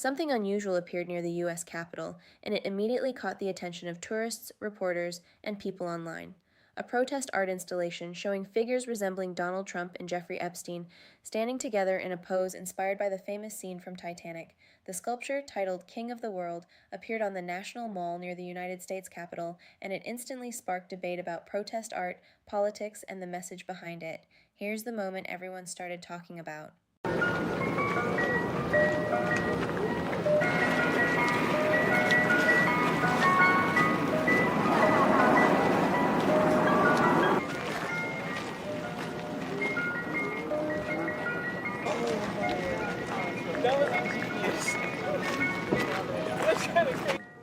Something unusual appeared near the U.S. Capitol, and it immediately caught the attention of tourists, reporters, and people online. A protest art installation showing figures resembling Donald Trump and Jeffrey Epstein standing together in a pose inspired by the famous scene from Titanic. The sculpture, titled King of the World, appeared on the National Mall near the United States Capitol, and it instantly sparked debate about protest art, politics, and the message behind it. Here's the moment everyone started talking about.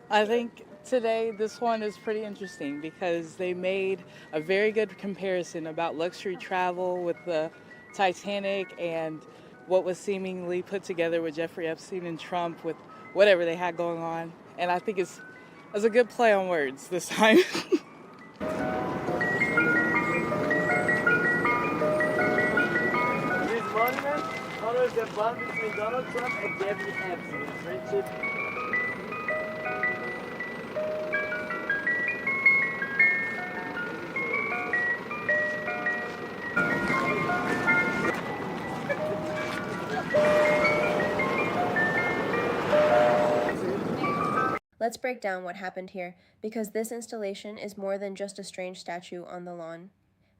I think today this one is pretty interesting because they made a very good comparison about luxury travel with the Titanic and what was seemingly put together with Jeffrey Epstein and Trump with whatever they had going on. And I think it's a good play on words this time. This monument honors the bond between Donald Trump and Jeffrey Epstein, a friendship. Let's break down what happened here, because this installation is more than just a strange statue on the lawn.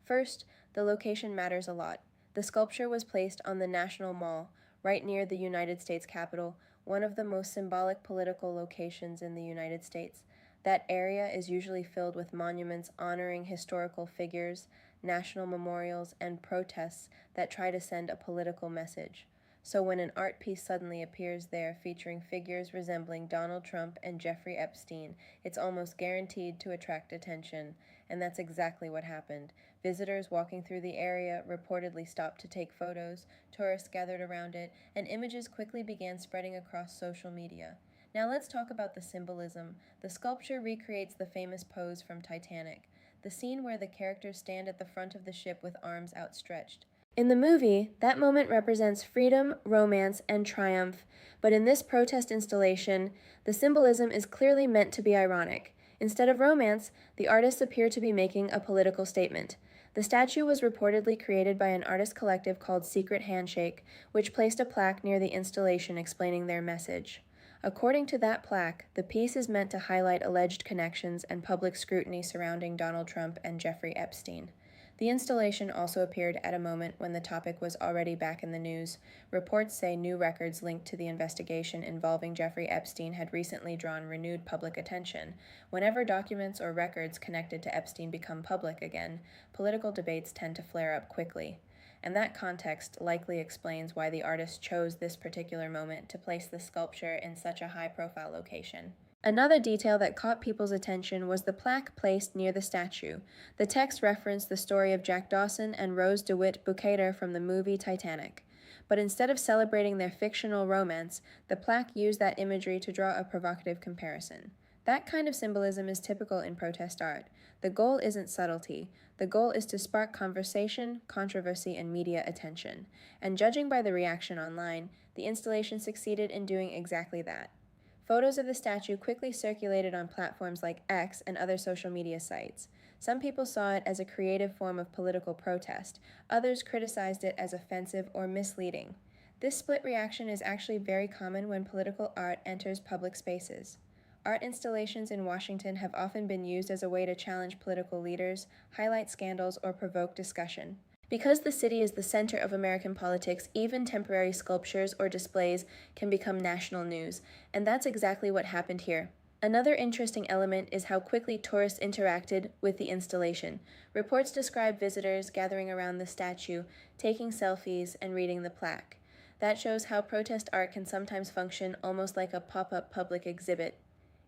First, the location matters a lot. The sculpture was placed on the National Mall, right near the United States Capitol, one of the most symbolic political locations in the United States. That area is usually filled with monuments honoring historical figures, national memorials, and protests that try to send a political message. So when an art piece suddenly appears there featuring figures resembling Donald Trump and Jeffrey Epstein, it's almost guaranteed to attract attention. And that's exactly what happened. Visitors walking through the area reportedly stopped to take photos, tourists gathered around it, and images quickly began spreading across social media. Now let's talk about the symbolism. The sculpture recreates the famous pose from Titanic, the scene where the characters stand at the front of the ship with arms outstretched. In the movie, that moment represents freedom, romance, and triumph, but in this protest installation, the symbolism is clearly meant to be ironic. Instead of romance, the artists appear to be making a political statement. The statue was reportedly created by an artist collective called Secret Handshake, which placed a plaque near the installation explaining their message. According to that plaque, the piece is meant to highlight alleged connections and public scrutiny surrounding Donald Trump and Jeffrey Epstein. The installation also appeared at a moment when the topic was already back in the news. Reports say new records linked to the investigation involving Jeffrey Epstein had recently drawn renewed public attention. Whenever documents or records connected to Epstein become public again, political debates tend to flare up quickly. And that context likely explains why the artist chose this particular moment to place the sculpture in such a high-profile location. Another detail that caught people's attention was the plaque placed near the statue. The text referenced the story of Jack Dawson and Rose DeWitt Bukater from the movie Titanic. But instead of celebrating their fictional romance, the plaque used that imagery to draw a provocative comparison. That kind of symbolism is typical in protest art. The goal isn't subtlety. The goal is to spark conversation, controversy, and media attention. And judging by the reaction online, the installation succeeded in doing exactly that. Photos of the statue quickly circulated on platforms like X and other social media sites. Some people saw it as a creative form of political protest. Others criticized it as offensive or misleading. This split reaction is actually very common when political art enters public spaces. Art installations in Washington have often been used as a way to challenge political leaders, highlight scandals, or provoke discussion. Because the city is the center of American politics, even temporary sculptures or displays can become national news, and that's exactly what happened here. Another interesting element is how quickly tourists interacted with the installation. Reports describe visitors gathering around the statue, taking selfies, and reading the plaque. That shows how protest art can sometimes function almost like a pop-up public exhibit.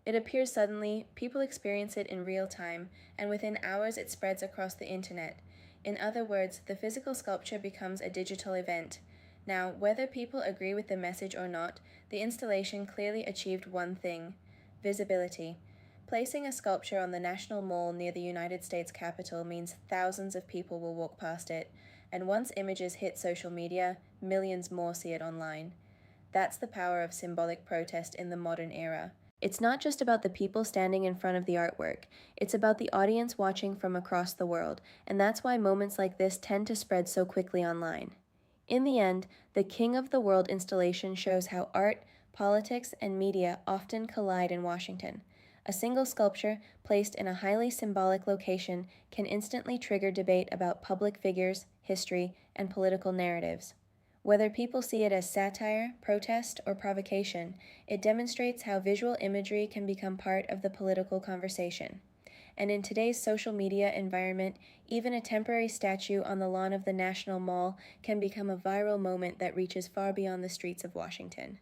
It appears suddenly, people experience it in real time, and within hours it spreads across the internet. In other words, the physical sculpture becomes a digital event. Now, whether people agree with the message or not, the installation clearly achieved one thing: visibility. Placing a sculpture on the National Mall near the United States Capitol means thousands of people will walk past it, and once images hit social media, millions more see it online. That's the power of symbolic protest in the modern era. It's not just about the people standing in front of the artwork, it's about the audience watching from across the world, and that's why moments like this tend to spread so quickly online. In the end, the King of the World installation shows how art, politics, and media often collide in Washington. A single sculpture placed in a highly symbolic location can instantly trigger debate about public figures, history, and political narratives. Whether people see it as satire, protest, or provocation, it demonstrates how visual imagery can become part of the political conversation. And in today's social media environment, even a temporary statue on the lawn of the National Mall can become a viral moment that reaches far beyond the streets of Washington.